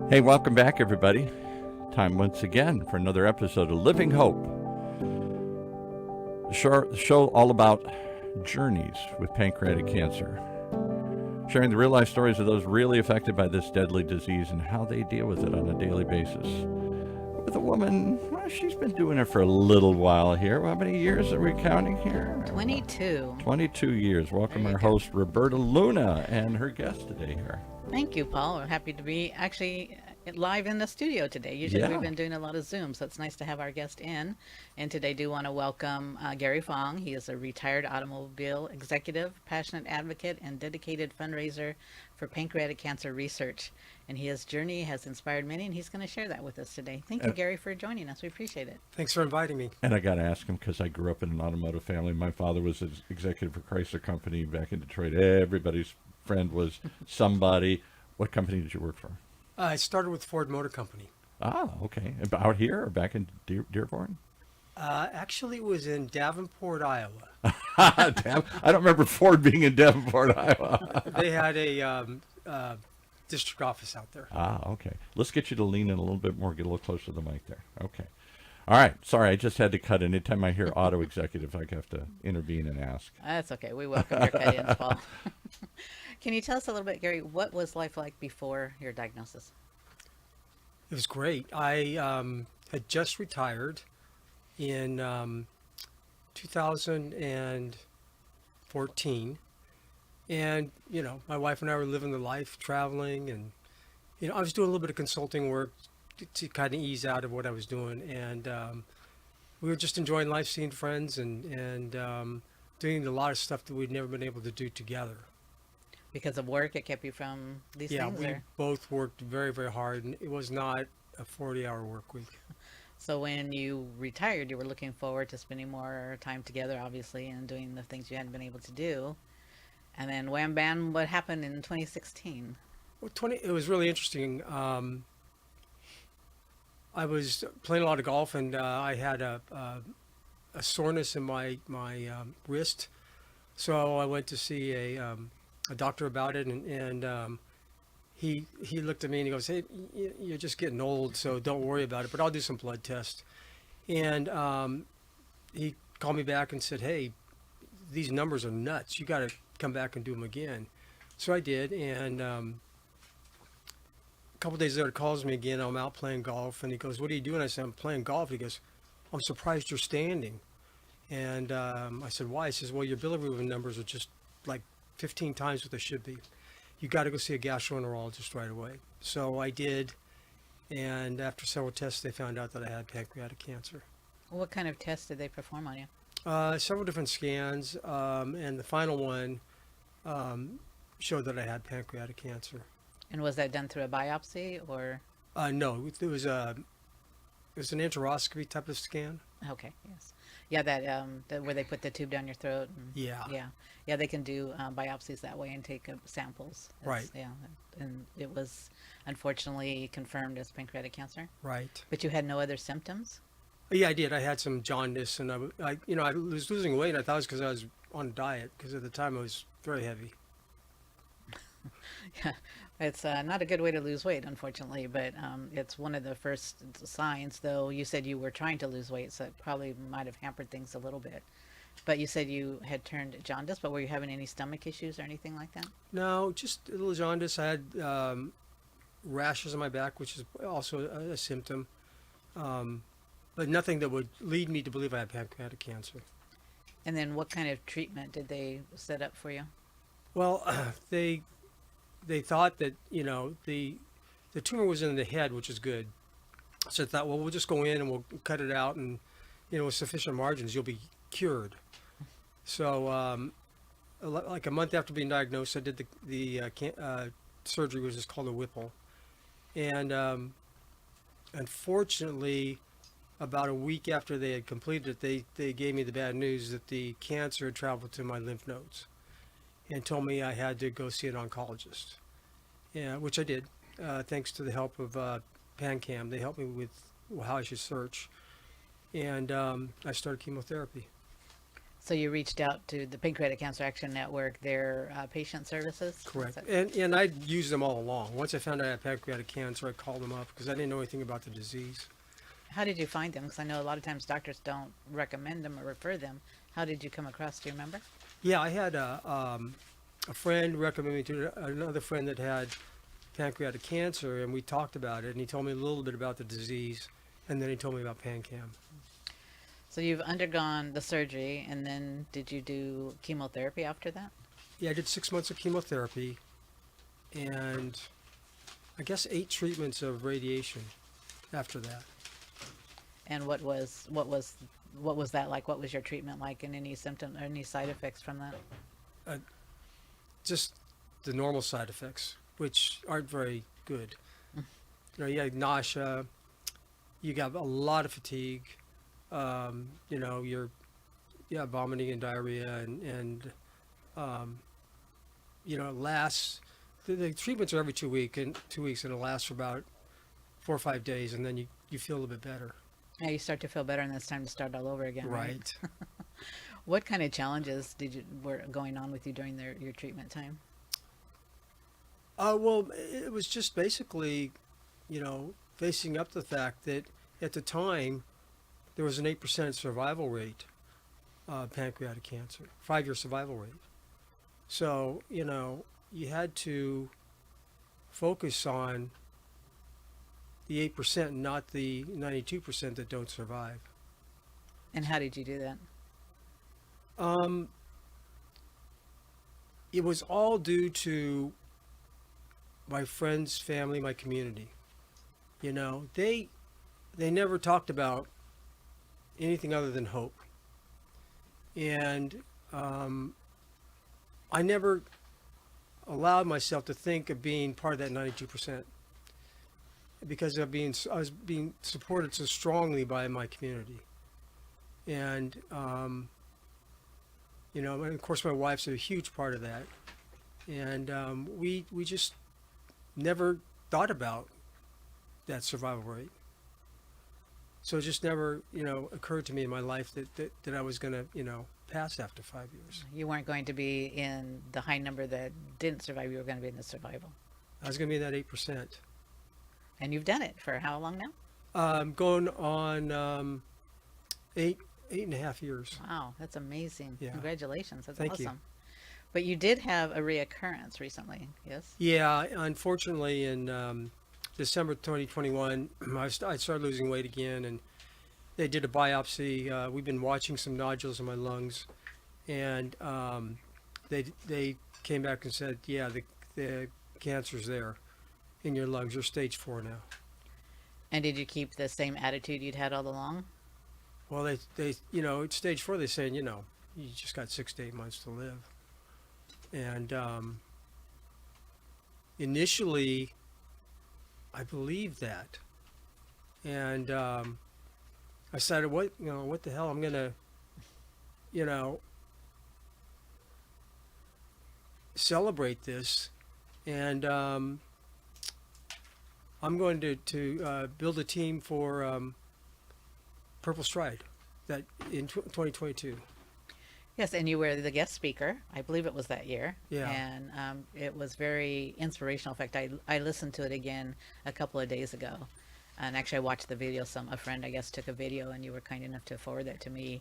Hey, welcome back, everybody. Time once again for another episode of Living Hope. The show all about journeys with pancreatic cancer, sharing the real life stories of those really affected by this deadly disease and how they deal with it on a daily basis. With a woman, well, she's been doing it for a little while here. How many years are we counting here? 22. 22 years. Welcome There you our go. host, Roberta Luna, and her guest today here. Thank you, Paul. We're happy to be actually live in the studio today. Usually Yeah. we've been doing a lot of Zoom, so it's nice to have our guest in. And today I do want to welcome Gary Fong. He is a retired automobile executive, passionate advocate, and dedicated fundraiser for pancreatic cancer research. And his journey has inspired many, and he's going to share that with us today. Thank you, Uh, Gary, for joining us. We appreciate it. Thanks for inviting me. And I got to ask him because I grew up in an automotive family. My father was an executive for Chrysler Company back in Detroit. Everybody's friend was somebody. What company did you work for? I started with Ford Motor Company. Ah, okay. Out here or back in Dearborn? Actually, it was in Davenport, Iowa. Damn, I don't remember Ford being in Davenport, Iowa. They had a district office out there. Ah, okay. Let's get you to lean in a little bit more, get a little closer to the mic there. Okay. All right. Sorry, I just had to cut in. Anytime I hear auto executive, I have to intervene and ask. That's okay. We welcome your cut-ins, Paul. Can you tell us a little bit, Gary, what was life like before your diagnosis? It was great. I had just retired in 2014. And, my wife and I were living the life, traveling. And, I was doing a little bit of consulting work to kind of ease out of what I was doing. And we were just enjoying life, seeing friends, and doing a lot of stuff that we'd never been able to do together. Because of work, it kept you from these Yeah, things? we Or? both worked very, very hard, and it was not a 40-hour work week. So when you retired, you were looking forward to spending more time together, obviously, and doing the things you hadn't been able to do. And then wham bam, what happened in 2016? Well, it was really interesting. I was playing a lot of golf, and I had a soreness in my wrist. So I went to see a doctor about it, and he looked at me and he goes, "Hey, you're just getting old, so don't worry about it. But I'll do some blood tests." And he called me back and said, "Hey, these numbers are nuts. You got to come back and do them again." So I did, and a couple days later, he calls me again. I'm out playing golf, and he goes, "What are you doing?" I said, "I'm playing golf." He goes, "I'm surprised you're standing." And I said, "Why?" He says, "Well, your bilirubin numbers are just like 15 times what they should be. You got to go see a gastroenterologist right away." So I did, and after several tests, they found out that I had pancreatic cancer. What kind of tests did they perform on you? Several different scans, and the final one showed that I had pancreatic cancer. And was that done through a biopsy or? No, it was an enteroscopy type of scan. Okay, yes. Yeah, that where they put the tube down your throat. And, Yeah. Yeah, they can do biopsies that way and take samples. Right. Yeah, and it was unfortunately confirmed as pancreatic cancer. Right. But you had no other symptoms? Yeah, I did. I had some jaundice, and I was losing weight. And I thought it was because I was on a diet, because at the time I was very heavy. Yeah, it's not a good way to lose weight, unfortunately, but it's one of the first signs, though you said you were trying to lose weight, so it probably might have hampered things a little bit. But you said you had turned jaundice, but were you having any stomach issues or anything like that? No, just a little jaundice. I had rashes on my back, which is also a symptom, but nothing that would lead me to believe I had pancreatic cancer. And then what kind of treatment did they set up for you? Well, they thought that the tumor was in the head, which is good. So I thought, well, we'll just go in and we'll cut it out, and with sufficient margins, you'll be cured. So like a month after being diagnosed, I did the surgery, which is called a Whipple, and unfortunately, about a week after they had completed it, they gave me the bad news that the cancer had traveled to my lymph nodes, and told me I had to go see an oncologist. Yeah, which I did, thanks to the help of PanCam. They helped me with how I should search, and I started chemotherapy. So you reached out to the Pancreatic Cancer Action Network, their patient services? Correct. Is that- And I'd used them all along. Once I found out I had pancreatic cancer, I called them up because I didn't know anything about the disease. How did you find them? Because I know a lot of times doctors don't recommend them or refer them. How did you come across? Do you remember? Yeah, I had a friend recommend me to another friend that had pancreatic cancer, and we talked about it, and he told me a little bit about the disease, and then he told me about PanCam. So you've undergone the surgery, and then did you do chemotherapy after that? Yeah, I did 6 months of chemotherapy, and I guess 8 treatments of radiation after that. And what was that like? What was your treatment like, and any symptom or any side effects from that? Just the normal side effects, which aren't very good. You have nausea, you got a lot of fatigue, you're vomiting and diarrhea, and it lasts. The treatments are every 2 weeks, and it lasts for about 4 or 5 days, and then you feel a little bit better. Yeah, you start to feel better, and then it's time to start all over again, right? Right. What kind of challenges were going on with you during your treatment time? Well, it was just basically, facing up to the fact that at the time there was an 8% survival rate of pancreatic cancer, 5-year survival rate. So, you had to focus on the 8%, not the 92% that don't survive. And how did you do that? It was all due to my friends, family, my community. They never talked about anything other than hope. And I never allowed myself to think of being part of that 92% because I was being supported so strongly by my community. And and of course my wife's a huge part of that. And we just never thought about that survival rate. So it just never, occurred to me in my life that I was going to, pass after 5 years. You weren't going to be in the high number that didn't survive. You were going to be in the survival. I was going to be in that 8%. And you've done it for how long now? Going on 8.5 years. Wow, that's amazing. Yeah. Congratulations. That's Thank you. awesome. But you did have a reoccurrence recently, yes? Yeah, unfortunately in December 2021, I started losing weight again, and they did a biopsy. We've been watching some nodules in my lungs, and they came back and said, yeah, the cancer's there in your lungs. You're stage 4 now. And did you keep the same attitude you'd had all along? Well, they at stage 4, they're saying, you just got 6 to 8 months to live. And initially, I believed that. And I decided, what the hell, I'm going to, celebrate this. And I'm going to build a team for Purple Stride that in 2022. Yes, and you were the guest speaker. I believe it was that year. Yeah. And it was very inspirational. In fact, I listened to it again a couple of days ago. And actually, I watched the video. A friend, I guess, took a video, and you were kind enough to forward that to me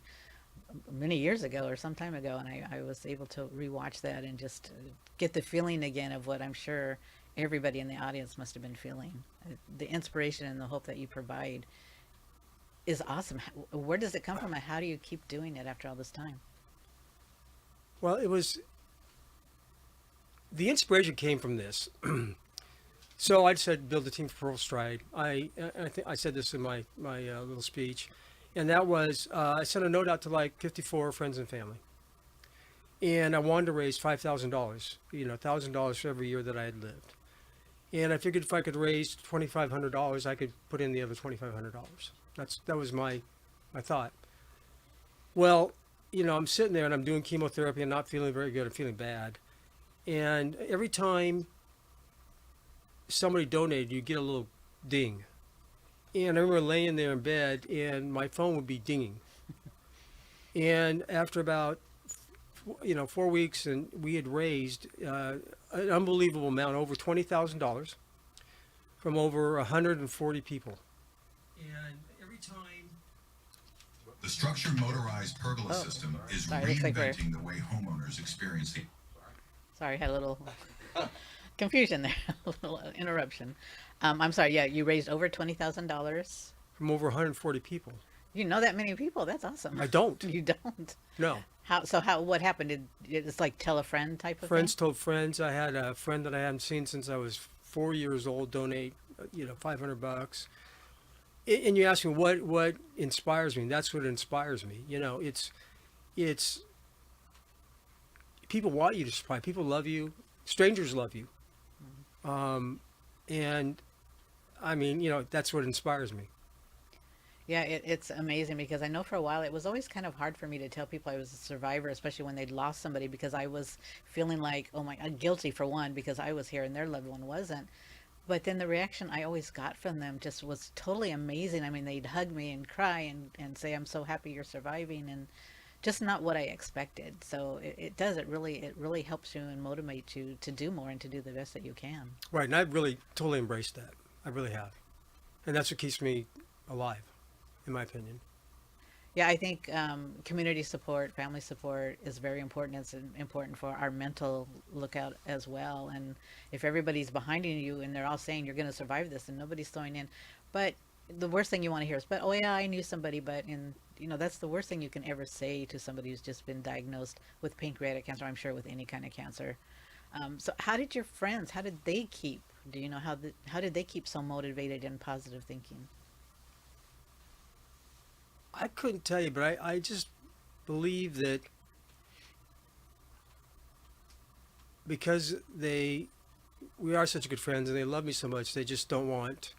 many years ago or some time ago. And I was able to rewatch that and just get the feeling again of what I'm sure everybody in the audience must have been feeling. The inspiration and the hope that you provide is awesome. Where does it come from, and how do you keep doing it after all this time? Well, the inspiration came from this. So I said, build a team for Purple Stride. I think I said this in my little speech, and that was I sent a note out to like 54 friends and family, and I wanted to raise $5,000, $1,000 for every year that I had lived, and I figured if I could raise $2,500, I could put in the other $2,500. That was my thought. Well, I'm sitting there and I'm doing chemotherapy and not feeling very good. I'm feeling bad. And every time somebody donated, you get a little ding. And I remember laying there in bed and my phone would be dinging. And after about 4 weeks, and we had raised an unbelievable amount, over $20,000 from over 140 people. And every time The structured motorized pergola Oh, system is sorry, looks like we're- reinventing the way homeowners experience the Sorry, had a little confusion there, a little interruption. I'm sorry. Yeah, you raised over $20,000. from over 140 people. You know that many people? That's awesome. I don't. You don't. No. What happened? It's like tell a friend type of Friends thing? told friends. I had a friend that I hadn't seen since I was 4 years old donate, $500. And you ask me what inspires me. That's what inspires me. It's people want you to survive. People love you. Strangers love you. And I mean, that's what inspires me. Yeah, it's amazing because I know for a while it was always kind of hard for me to tell people I was a survivor, especially when they'd lost somebody, because I was feeling like, oh my, guilty for one, because I was here and their loved one wasn't. But then the reaction I always got from them just was totally amazing. I mean, they'd hug me and cry and say, I'm so happy you're surviving, and just not what I expected. So it really helps you and motivates you to do more and to do the best that you can. Right, and I've really totally embraced that. I really have. And that's what keeps me alive, in my opinion. Yeah, I think community support, family support is very important. It's important for our mental lookout as well. And if everybody's behind you and they're all saying you're going to survive this and nobody's throwing in, but the worst thing you want to hear is, but oh yeah, I knew somebody, but that's the worst thing you can ever say to somebody who's just been diagnosed with pancreatic cancer. I'm sure with any kind of cancer. So how did your friends? How did they keep? Do you know how did they keep so motivated and positive thinking? I couldn't tell you, but I just believe that because we are such good friends and they love me so much, they just don't want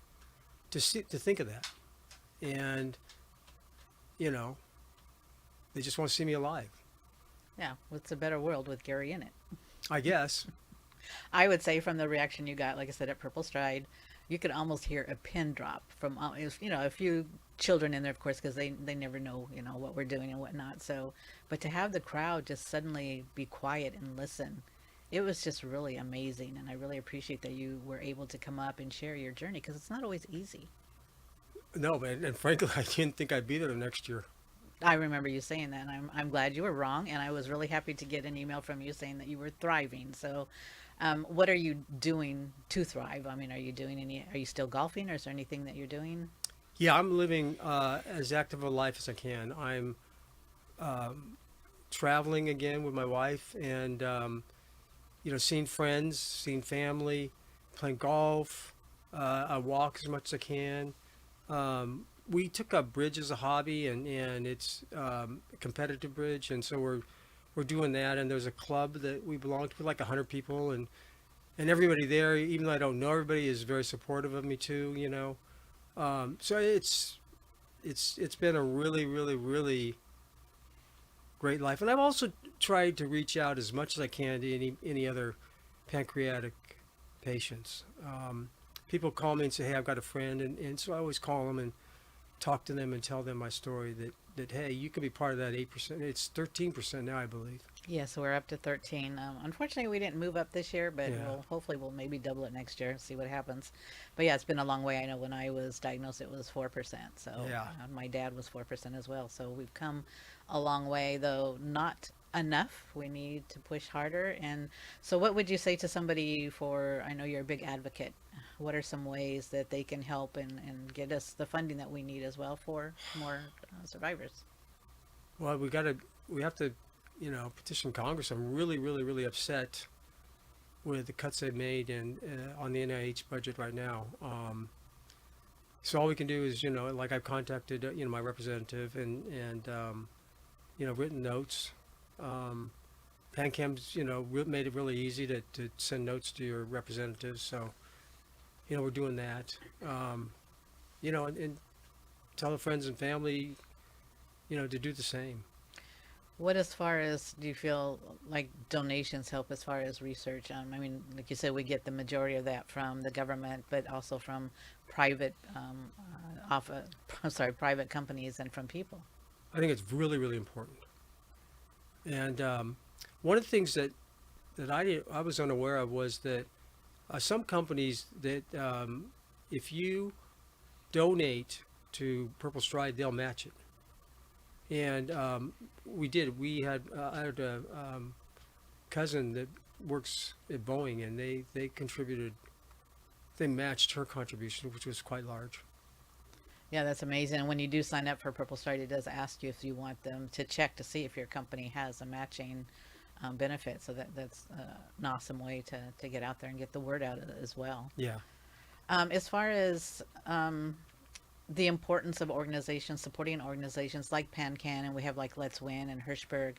to think of that. And, they just want to see me alive, Yeah, it's a better world with Gary in it. I guess. I would say from the reaction you got, like I said, at Purple Stride, you could almost hear a pin drop from, a few children in there, of course, because they never know, what we're doing and whatnot. So, but to have the crowd just suddenly be quiet and listen, it was just really amazing. And I really appreciate that you were able to come up and share your journey, because it's not always easy. No, and frankly, I didn't think I'd be there next year. I remember you saying that, and I'm glad you were wrong, and I was really happy to get an email from you saying that you were thriving. So, what are you doing to thrive? I mean, are you still golfing, or is there anything that you're doing? Yeah, I'm living as active a life as I can. I'm traveling again with my wife and, seeing friends, seeing family, playing golf. I walk as much as I can. We took up bridge as a hobby, and it's a competitive bridge, and so we're doing that. And there's a club that we belong to, like 100 people, and everybody there, even though I don't know everybody, is very supportive of me too. So it's been a really, really, really great life. And I've also tried to reach out as much as I can to any other pancreatic patients. People call me and say, hey, I've got a friend. And so I always call them and talk to them and tell them my story that hey, you can be part of that 8%. It's 13% now, I believe. Yeah, so we're up to 13. Unfortunately, we didn't move up this year, but Yeah. hopefully we'll maybe double it next year and see what happens. But yeah, it's been a long way. I know when I was diagnosed, it was 4%. So Yeah. my dad was 4% as well. So we've come a long way, though not enough. We need to push harder. And so what would you say to somebody I know you're a big advocate. What are some ways that they can help and get us the funding that we need as well for more survivors? Well, we have to, petition Congress. I'm really, really, really upset with the cuts they've made on the NIH budget right now. So all we can do is, like I've contacted, my representative and written notes. PanCam's, made it really easy to send notes to your representatives. So, we're doing that. And tell the friends and family, to do the same. What as far as do you feel like donations help as far as research? I mean, like you said, we get the majority of that from the government, but also from private, private companies and from people. I think it's really, really important. And one of the things that I was unaware of was that some companies that if you donate to Purple Stride, they'll match it. And we did. I had a cousin that works at Boeing, and they contributed. They matched her contribution, which was quite large. Yeah, that's amazing. And when you do sign up for Purple Stride, it does ask you if you want them to check to see if your company has a matching benefit. So that's an awesome way to get out there and get the word out as well. Yeah. As far as the importance of organizations, supporting organizations like PanCan, and we have like Let's Win and Hirschberg,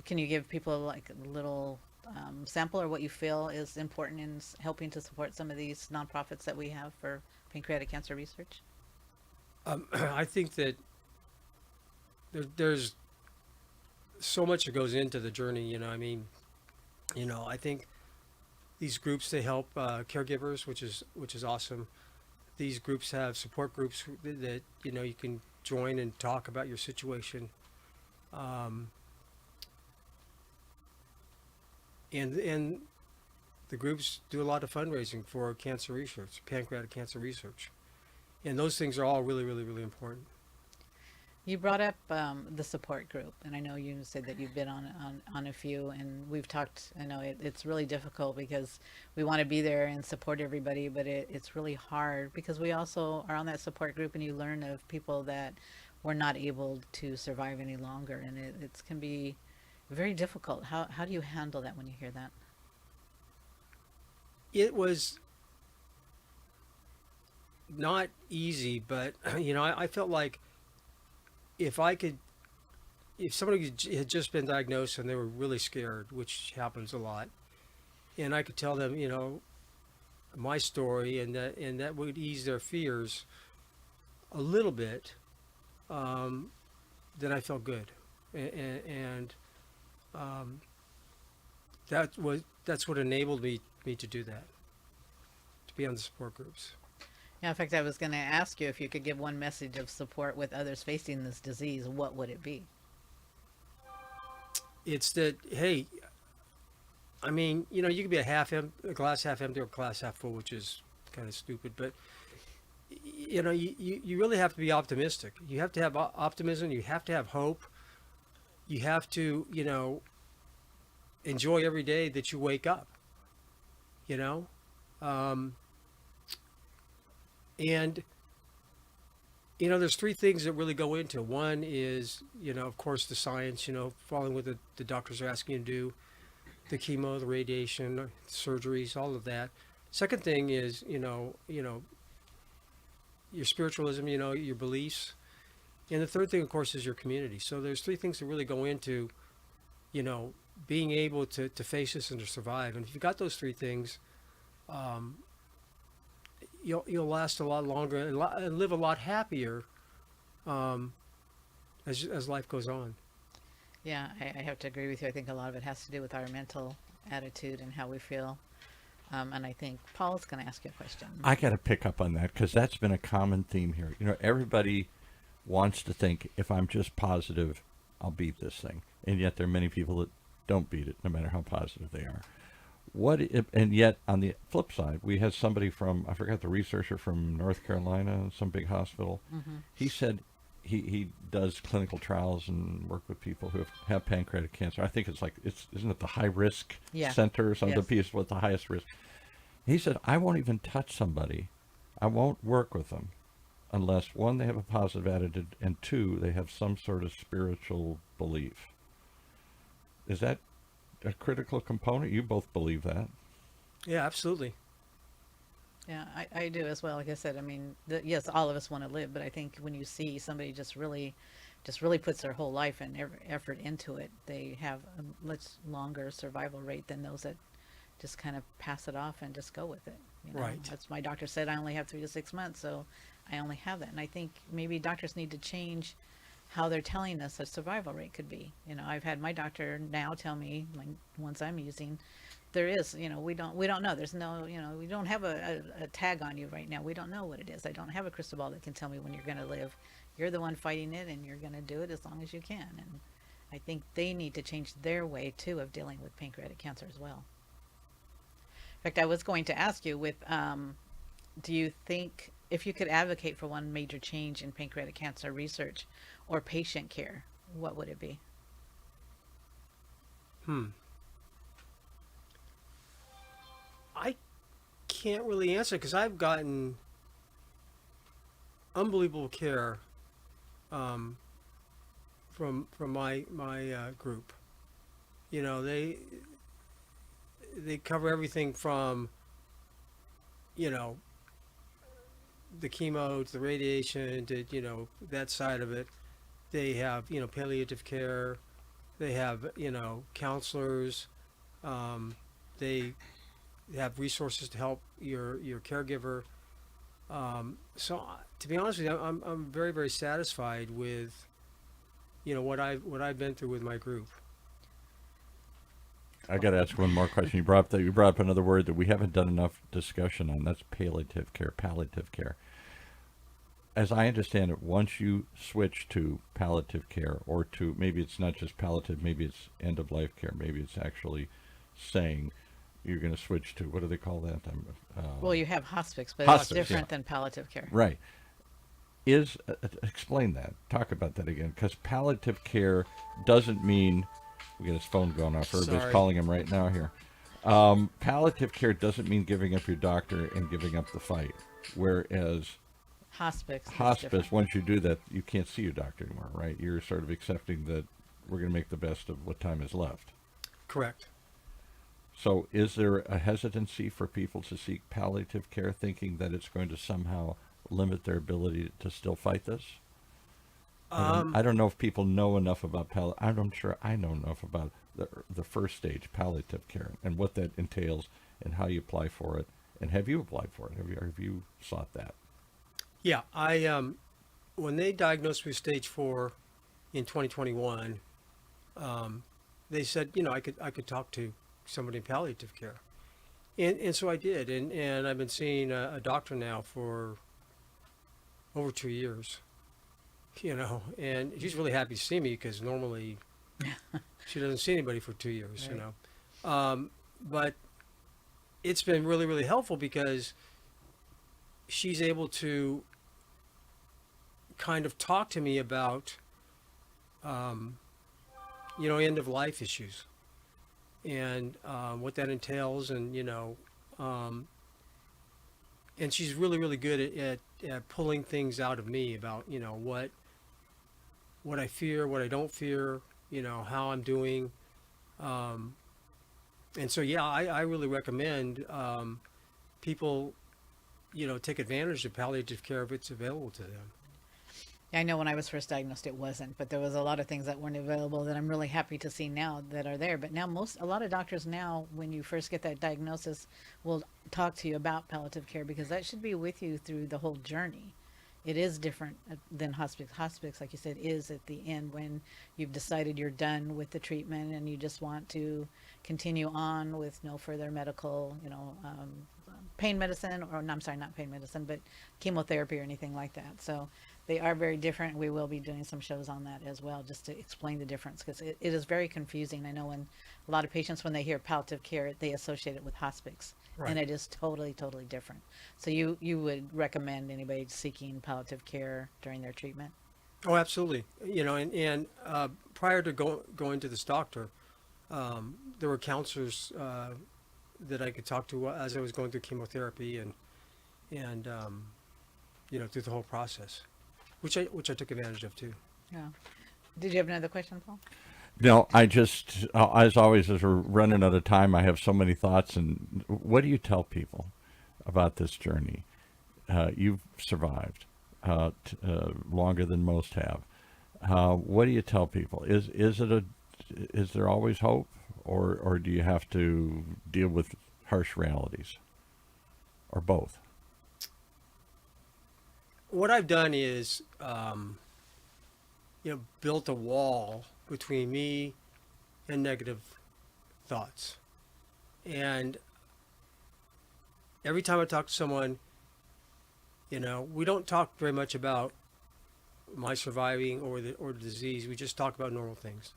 can you give people like a little sample or what you feel is important in helping to support some of these nonprofits that we have for pancreatic cancer research? I think that there's so much that goes into the journey. I mean, I think these groups, they help caregivers, which is awesome. These groups have support groups that you can join and talk about your situation. And the groups do a lot of fundraising for cancer research, pancreatic cancer research. And those things are all really, really, really important. You brought up the support group, and I know you said that you've been on a few, and we've talked. I know it's really difficult because we want to be there and support everybody, but it's really hard because we also are on that support group, and you learn of people that were not able to survive any longer, and it can be very difficult. How do you handle that when you hear that? It was not easy, but I felt like if somebody had just been diagnosed and they were really scared, which happens a lot, and I could tell them, my story, and that would ease their fears a little bit, then I felt good, and that's what enabled me to do that, to be on the support groups. Yeah, in fact, I was going to ask you if you could give one message of support with others facing this disease. What would it be? It's that, hey, I mean, you could be a glass half empty or glass half full, which is kind of stupid, but you really have to be optimistic. You have to have optimism. You have to have hope. You have to, enjoy every day that you wake up, and there's three things that really go into. One is, of course, the science, following what the doctors are asking you to do, the chemo, the radiation, surgeries, all of that. Second thing is, your spiritualism, your beliefs. And the third thing, of course, is your community. So there's three things that really go into, being able to face this and to survive. And if you've got those three things, you'll last a lot longer and live a lot happier as life goes on. Yeah, I have to agree with you. I think a lot of it has to do with our mental attitude and how we feel. And I think Paul's going to ask you a question. I got to pick up on that because that's been a common theme here. Everybody wants to think if I'm just positive, I'll beat this thing. And yet there are many people that don't beat it, no matter how positive they are. And yet on the flip side, we had somebody from, I forgot the researcher from North Carolina, some big hospital. Mm-hmm. He said he does clinical trials and work with people who have pancreatic cancer. I think isn't it the high risk center or something, the piece with the highest risk? He said, I won't even touch somebody. I won't work with them unless, one, they have a positive attitude, and two, they have some sort of spiritual belief. Is that a critical component? You both believe that. Yeah, absolutely. Yeah, I do as well. Like I said, I mean, yes, all of us want to live, but I think when you see somebody just really puts their whole life and effort into it, they have a much longer survival rate than those that just kind of pass it off and just go with it. Right. That's my doctor said I only have 3 to 6 months, so I only have that. And I think maybe doctors need to change how they're telling us a survival rate could be. I've had my doctor now tell me, like ones I'm using, there is, we don't know. There's no, we don't have a tag on you right now. We don't know what it is. I don't have a crystal ball that can tell me when you're going to live. You're the one fighting it, and you're going to do it as long as you can. And I think they need to change their way too of dealing with pancreatic cancer as well. In fact, I was going to ask you with, do you think if you could advocate for one major change in pancreatic cancer research or patient care, what would it be? I can't really answer because I've gotten unbelievable care um, from my group. You know, they cover everything from, you know, the chemo to the radiation to, you know, that side of it. They have, you know, palliative care. They have, you know, counselors. They have resources to help your caregiver. So to be honest with you, I'm very, very satisfied with, you know, what I've been through with my group. I got to ask one more question. You brought up another word that we haven't done enough discussion on. That's palliative care. Palliative care. As I understand it, once you switch to palliative care, or to maybe it's not just palliative, maybe it's end of life care, maybe it's actually saying you're going to switch to, what do they call that? Well, you have hospice, but Hospice, it's different yeah. than palliative care. Right. Explain that. Talk about that again, because palliative care doesn't mean. We got his phone going off. Everybody's Sorry. calling him right now here. Palliative care doesn't mean giving up your doctor and giving up the fight. Whereas Hospice. Is hospice, different. once you do that, you can't see your doctor anymore, right? You're sort of accepting that we're going to make the best of what time is left. Correct. So is there a hesitancy for people to seek palliative care, thinking that it's going to somehow limit their ability to still fight this? I don't know if people know enough about I'm sure I know enough about the first stage palliative care and what that entails and how you apply for it. And have you applied for it? Have you sought that? Yeah, I when they diagnosed me with stage 4 in 2021, they said, you know, I could talk to somebody in palliative care, and so I did, and I've been seeing a doctor now for over 2 years, you know, and she's really happy to see me because normally she doesn't see anybody for 2 years, Right. you know, but it's been really, really helpful because she's able to kind of talk to me about, you know, end of life issues and what that entails, and you know, and she's really, really good at pulling things out of me about, you know, what I fear, what I don't fear, you know, how I'm doing, and so yeah, I really recommend people, you know, take advantage of palliative care if it's available to them. I know when I was first diagnosed, it wasn't, but there was a lot of things that weren't available that I'm really happy to see now that are there. But now a lot of doctors now, when you first get that diagnosis, will talk to you about palliative care because that should be with you through the whole journey. It is different than hospice. Hospice, like you said, is at the end when you've decided you're done with the treatment and you just want to continue on with no further medical, pain medicine, or no, I'm sorry, not pain medicine, but chemotherapy or anything like that. So they are very different. We will be doing some shows on that as well, just to explain the difference, because it is very confusing. I know when a lot of patients, when they hear palliative care, they associate it with hospice, Right. and it is totally, totally different. So you would recommend anybody seeking palliative care during their treatment? Oh, absolutely. You know, and prior to going to this doctor, there were counselors that I could talk to as I was going through chemotherapy and you know, through the whole process, which I took advantage of too. Yeah. Did you have another question, Paul? No, I just, as always, as we're running out of time, I have so many thoughts. And what do you tell people about this journey? You've survived longer than most have. What do you tell people? Is there always hope, or do you have to deal with harsh realities, or both? What I've done is, you know, built a wall between me and negative thoughts. And every time I talk to someone, you know, we don't talk very much about my surviving or the disease. We just talk about normal things.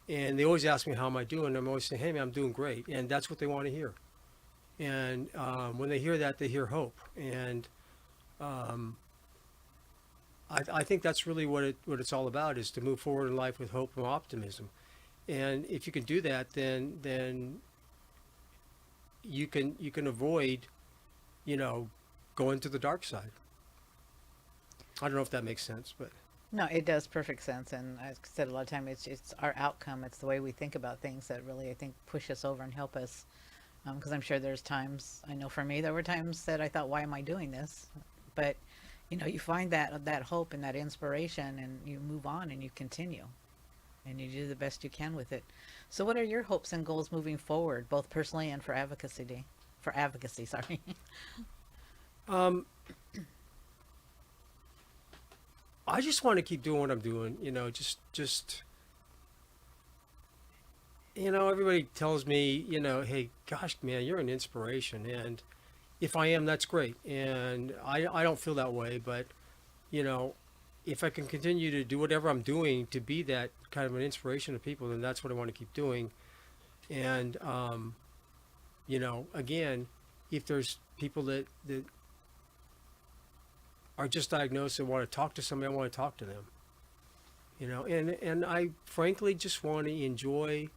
And they always ask me, how am I doing? I'm always saying, hey, man, I'm doing great. And that's what they want to hear. And when they hear that, they hear hope. And I think that's really what it's all about, is to move forward in life with hope and optimism. And if you can do that, then you can avoid, going to the dark side. I don't know if that makes sense, but No, it does perfect sense. And as I said, a lot of time it's our outcome. It's the way we think about things that really, I think, push us over and help us. Because I'm sure there's times, I know for me, there were times that I thought, why am I doing this? But, you find that hope and that inspiration, and you move on and you continue and you do the best you can with it. So what are your hopes and goals moving forward, both personally and for advocacy? For advocacy, sorry. I just want to keep doing what I'm doing. Just everybody tells me, hey, gosh, man, you're an inspiration. And if I am, that's great. And I don't feel that way, but, if I can continue to do whatever I'm doing to be that kind of an inspiration to people, then that's what I want to keep doing. And, again, if there's people that are just diagnosed and want to talk to somebody, I want to talk to them. And I frankly just want to enjoy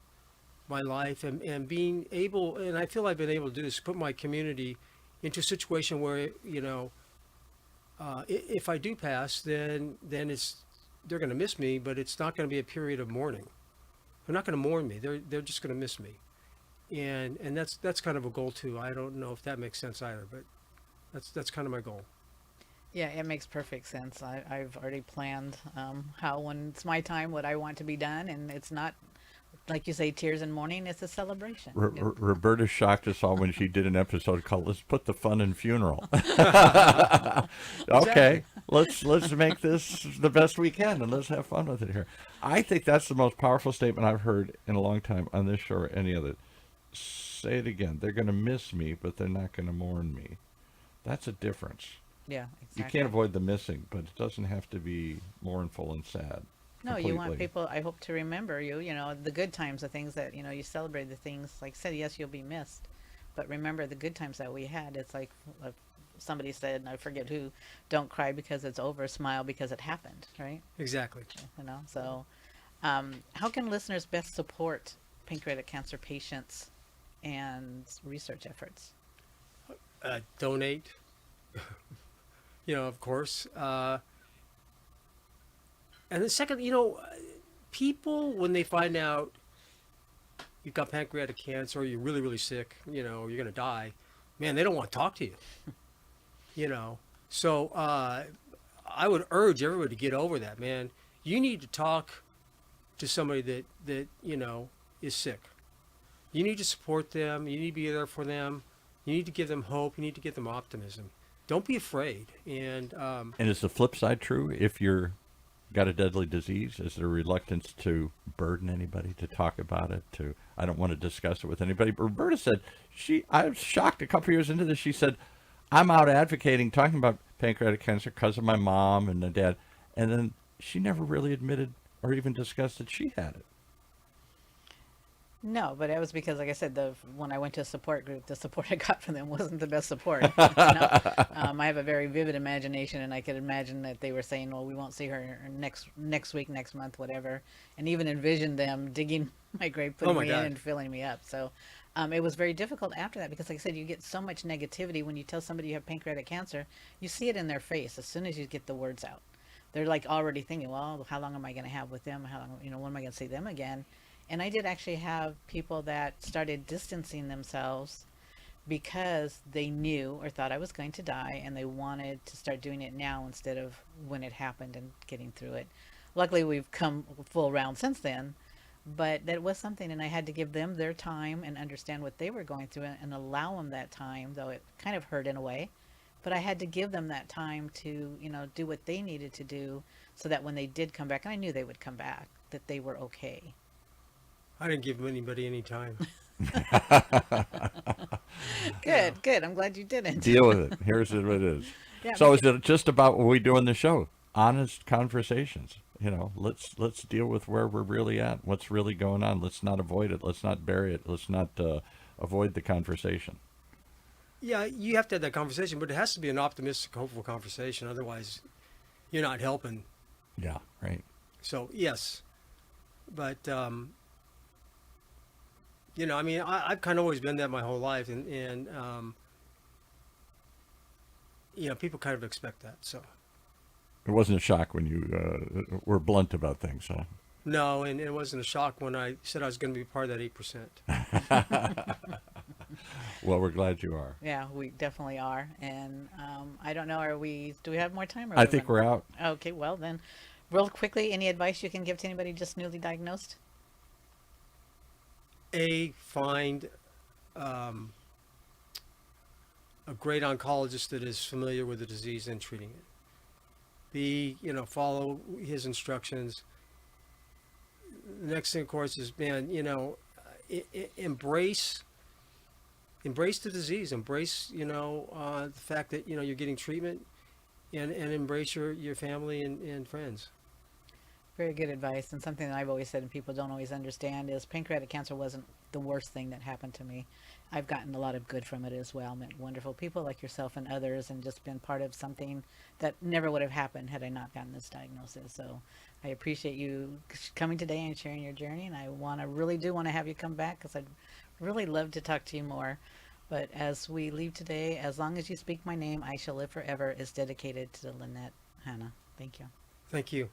my life and being able, and I feel I've been able to do this, put my community into a situation where, if I do pass, then they're going to miss me, but it's not going to be a period of mourning. They're not going to mourn me. They're just going to miss me. And that's kind of a goal too. I don't know if that makes sense either, but that's kind of my goal. Yeah, it makes perfect sense. I've already planned how, when it's my time, what I want to be done, and it's not, like you say, tears and mourning. It's a celebration. Roberta shocked us all when she did an episode called "Let's Put the Fun in Funeral." Okay, let's make this the best we can, and let's have fun with it here. I think that's the most powerful statement I've heard in a long time on this show or any other. Say it again. They're going to miss me, but they're not going to mourn me. That's a difference. Yeah, exactly. You can't avoid the missing, but it doesn't have to be mournful and sad. No, completely. you want people, I hope, to remember you, the good times, the things that, you celebrate the things. Like I said, yes, you'll be missed, but remember the good times that we had. It's like somebody said, and I forget who, don't cry because it's over, smile because it happened, right? Exactly. So how can listeners best support pancreatic cancer patients and research efforts? Donate. Of course. And the second, people, when they find out you've got pancreatic cancer, or you're really, really sick, or you're going to die, man, they don't want to talk to you. So I would urge everybody to get over that, man. You need to talk to somebody that is sick. You need to support them. You need to be there for them. You need to give them hope. You need to give them optimism. Don't be afraid. And is the flip side true? If you're got a deadly disease, is there a reluctance to burden anybody, to talk about it, I don't want to discuss it with anybody? Roberta said, I was shocked a couple years into this, she said, I'm out advocating, talking about pancreatic cancer because of my mom and my dad. And then she never really admitted or even discussed that she had it. No, but it was because, like I said, when I went to a support group, the support I got from them wasn't the best support. I have a very vivid imagination, and I could imagine that they were saying, well, we won't see her next week, next month, whatever, and even envisioned them digging my grave, putting me in and filling me up. So it was very difficult after that because, like I said, you get so much negativity when you tell somebody you have pancreatic cancer. You see it in their face as soon as you get the words out. They're like already thinking, well, how long am I going to have with them? How long, when am I going to see them again? And I did actually have people that started distancing themselves because they knew or thought I was going to die, and they wanted to start doing it now instead of when it happened and getting through it. Luckily, we've come full round since then, but that was something, and I had to give them their time and understand what they were going through and allow them that time, though it kind of hurt in a way. But I had to give them that time to, do what they needed to do so that when they did come back, and I knew they would come back, that they were okay. I didn't give anybody any time. Good. I'm glad you didn't. Deal with it. Here's what it is. Yeah, so is it just about what we do on the show? Honest conversations. let's deal with where we're really at, what's really going on. Let's not avoid it. Let's not bury it. Let's not avoid the conversation. Yeah, you have to have that conversation, but it has to be an optimistic, hopeful conversation. Otherwise, you're not helping. Yeah, right. So yes, but I mean, I've kind of always been that my whole life, and people kind of expect that. So It wasn't a shock when you were blunt about things, huh? no, and it wasn't a shock when I said I was going to be part of that 8%. Well, we're glad you are. Yeah, we definitely are. And I don't know, do we have more time? Or I think we're out. Okay, well then, real quickly, any advice you can give to anybody just newly diagnosed? Find a great oncologist that is familiar with the disease and treating it. B, follow his instructions. The next thing, of course, is, man, embrace the disease, embrace, the fact that, you're getting treatment, and embrace your family and friends. Very good advice, and something that I've always said and people don't always understand is pancreatic cancer wasn't the worst thing that happened to me. I've gotten a lot of good from it as well. Met wonderful people like yourself and others, and just been part of something that never would have happened had I not gotten this diagnosis. So I appreciate you coming today and sharing your journey, and I really do want to have you come back, because I'd really love to talk to you more. But as we leave today, as long as you speak my name, I shall live forever is dedicated to Lynette Hanna. Thank you. Thank you.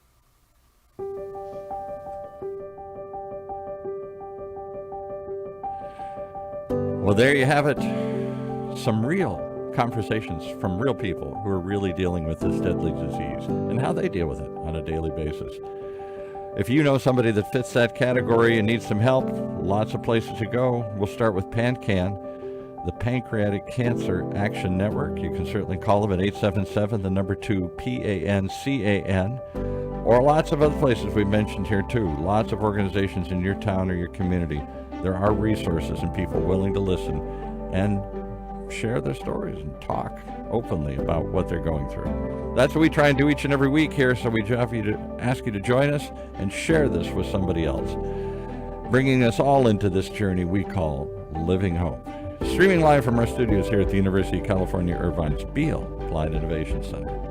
Well, there you have it. Some real conversations from real people who are really dealing with this deadly disease and how they deal with it on a daily basis. If you know somebody that fits that category and needs some help, lots of places to go. We'll start with PanCAN, the Pancreatic Cancer Action Network. You can certainly call them at 877, the number 2, PANCAN, or lots of other places we mentioned here too. Lots of organizations in your town or your community. There are resources and people willing to listen and share their stories and talk openly about what they're going through. That's what we try and do each and every week here, so we ask you to join us and share this with somebody else, bringing us all into this journey we call Living Hope. Streaming live from our studios here at the University of California, Irvine's Beale Applied Innovation Center.